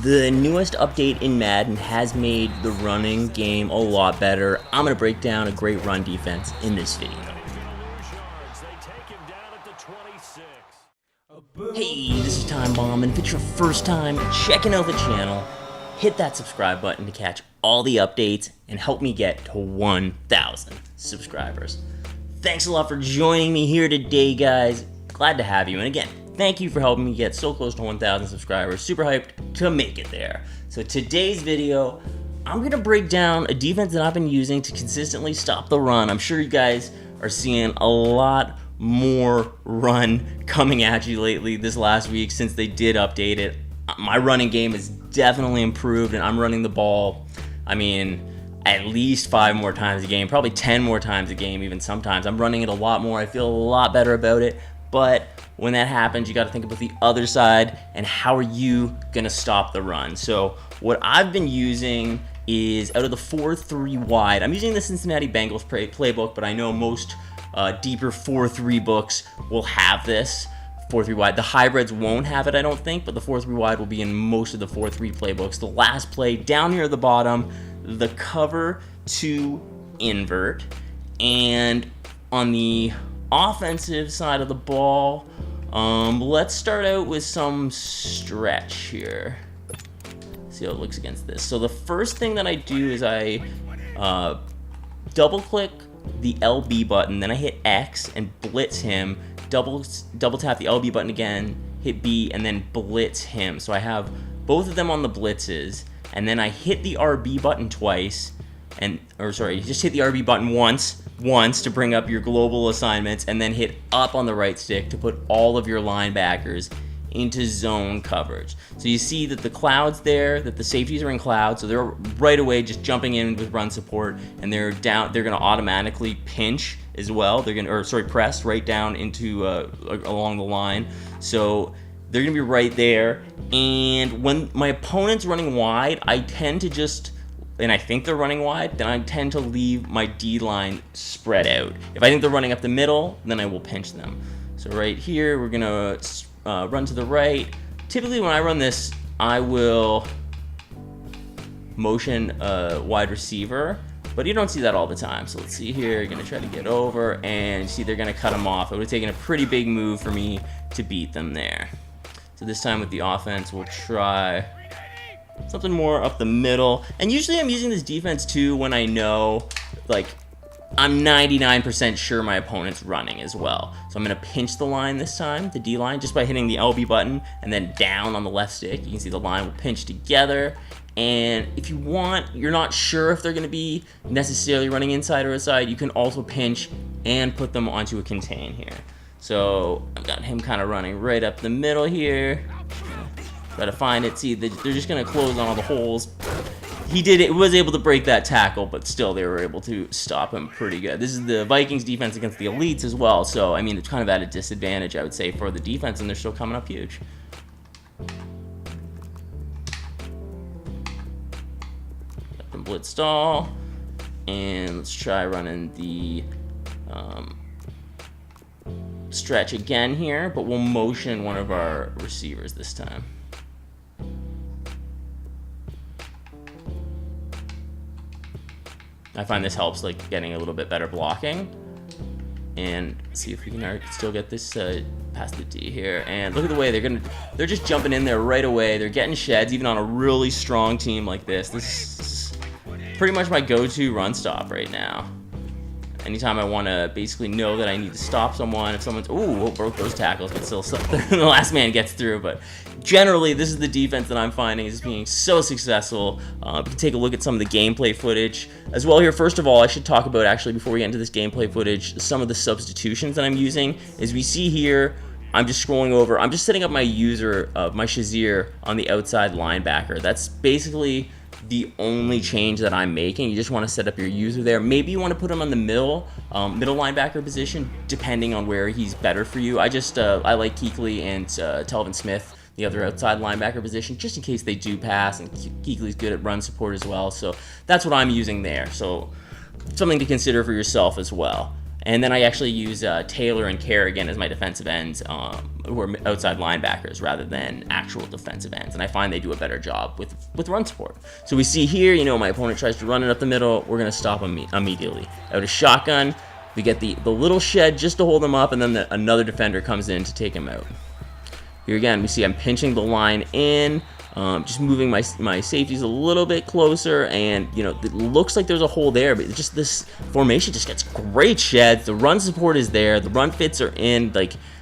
The newest update in Madden has made the running game a lot better. I'm going to break down a great run defense in this video. Hey, this is Time Bomb, and if it's your first time checking out the channel, hit that subscribe button to catch all the updates and help me get to 1,000 subscribers. Thanks a lot for joining me here today, guys. Glad to have you, and again, thank you for helping me get so close to 1,000 subscribers. Super hyped to make it there. So today's video, I'm going to break down a defense that I've been using to consistently stop the run. I'm sure you guys are seeing a lot more run coming at you lately this last week since they did update it. My running game is definitely improved, and I'm running the ball, I mean, at least 5 more times a game, probably 10 more times a game even sometimes. I'm running it a lot more. I feel a lot better about it. But when that happens, you got to think about the other side and how are you going to stop the run. So what I've been using is out of the 4-3 wide. I'm using the Cincinnati Bengals playbook, but I know most deeper 4-3 books will have this 4-3 wide. The hybrids won't have it, I don't think, but the 4-3 wide will be in most of the 4-3 playbooks. The last play down here at the bottom, the cover to invert, and on the offensive side of the ball, let's start out with some stretch here. See how it looks against this. So the first thing that I do is I double click the LB button, then I hit X and blitz him, double tap the LB button again, hit B, and then blitz him. So I have both of them on the blitzes, and then I hit the RB button twice, just hit the RB button once to bring up your global assignments, and then hit up on the right stick to put all of your linebackers into zone coverage. So you see that the clouds there, that the safeties are in cloud, so they're right away just jumping in with run support, and they're going to automatically pinch as well. They're going to, press right down into along the line. So they're going to be right there. And when my opponent's running wide, I tend to just, and I think they're running wide, then I tend to leave my D-line spread out. If I think they're running up the middle, then I will pinch them. So right here, we're going to run to the right. Typically when I run this, I will motion a wide receiver, but you don't see that all the time. So let's see here, you're going to try to get over, and you see they're going to cut them off. It would have taken a pretty big move for me to beat them there. So this time with the offense, we'll try something more up the middle. And usually I'm using this defense too when I know, like, I'm 99% sure my opponent's running as well. So I'm going to pinch the line this time, the D line, just by hitting the LB button and then down on the left stick. You can see the line will pinch together. And if you want, you're not sure if they're going to be necessarily running inside or outside, you can also pinch and put them onto a contain here. So I've got him kind of running right up the middle here. Try to find it. See, they're just going to close on all the holes. He was able to break that tackle, but still they were able to stop him pretty good. This is the Vikings defense against the elites as well, so I mean it's kind of at a disadvantage, I would say, for the defense, and they're still coming up huge. Got them blitz stall, and let's try running the stretch again here, but we'll motion one of our receivers this time. I find this helps, like, getting a little bit better blocking. And see if we can still get this past the D here. And look at the way they're just jumping in there right away. They're getting sheds even on a really strong team like this. This is pretty much my go-to run stop right now. Anytime I want to basically know that I need to stop someone, if someone's, broke those tackles, but still the last man gets through. But generally, this is the defense that I'm finding is being so successful. We can take a look at some of the gameplay footage as well here. First of all, I should talk about, actually, before we get into this gameplay footage, some of the substitutions that I'm using. As we see here, I'm just scrolling over. I'm just setting up my user, my Shazier, on the outside linebacker. That's basically the only change that I'm making. You just want to set up your user there. Maybe you want to put him on the middle linebacker position, depending on where he's better for you. I like Kuechly and Telvin Smith, the other outside linebacker position, just in case they do pass, and Kuechly's good at run support as well. So that's what I'm using there. So something to consider for yourself as well. And then I actually use Taylor and Kerrigan as my defensive ends, who are outside linebackers rather than actual defensive ends. And I find they do a better job with run support. So we see here, my opponent tries to run it up the middle. We're going to stop him immediately. Out of shotgun, we get the little shed just to hold him up, and then another defender comes in to take him out. Here again, we see I'm pinching the line in, just moving my safeties a little bit closer, and it looks like there's a hole there, but just this formation just gets great sheds. The run support is there, the run fits are in,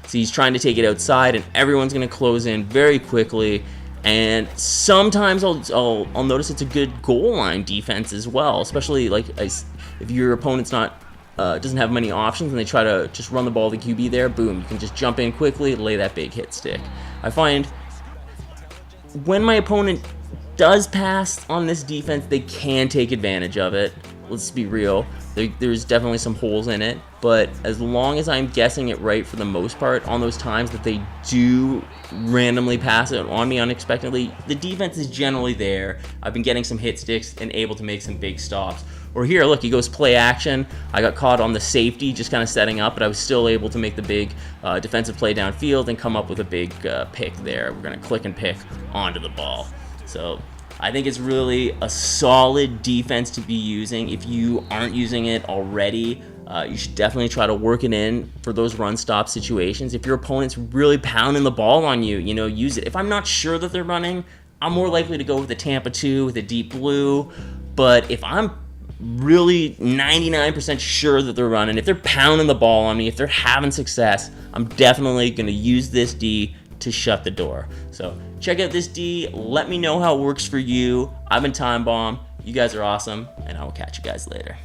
see, he's trying to take it outside, and everyone's going to close in very quickly. And sometimes I'll notice it's a good goal line defense as well, especially if your opponent's not doesn't have many options and they try to just run the ball to QB there, boom, you can just jump in quickly, lay that big hit stick. I find when my opponent does pass on this defense, they can take advantage of it. Let's be real. There's definitely some holes in it, but as long as I'm guessing it right for the most part on those times that they do randomly pass it on me unexpectedly, the defense is generally there. I've been getting some hit sticks and able to make some big stops. Or here, look, he goes play action. I got caught on the safety, just kind of setting up, but I was still able to make the big defensive play downfield and come up with a big pick there. We're going to click and pick onto the ball. So I think it's really a solid defense to be using. If you aren't using it already, you should definitely try to work it in for those run stop situations. If your opponent's really pounding the ball on you, use it. If I'm not sure that they're running, I'm more likely to go with the Tampa 2 with a deep blue. But if I'm really 99% sure that they're running, if they're pounding the ball on me, if they're having success, I'm definitely going to use this D to shut the door. So check out this D. Let me know how it works for you. I've been Time Bomb. You guys are awesome, and I will catch you guys later.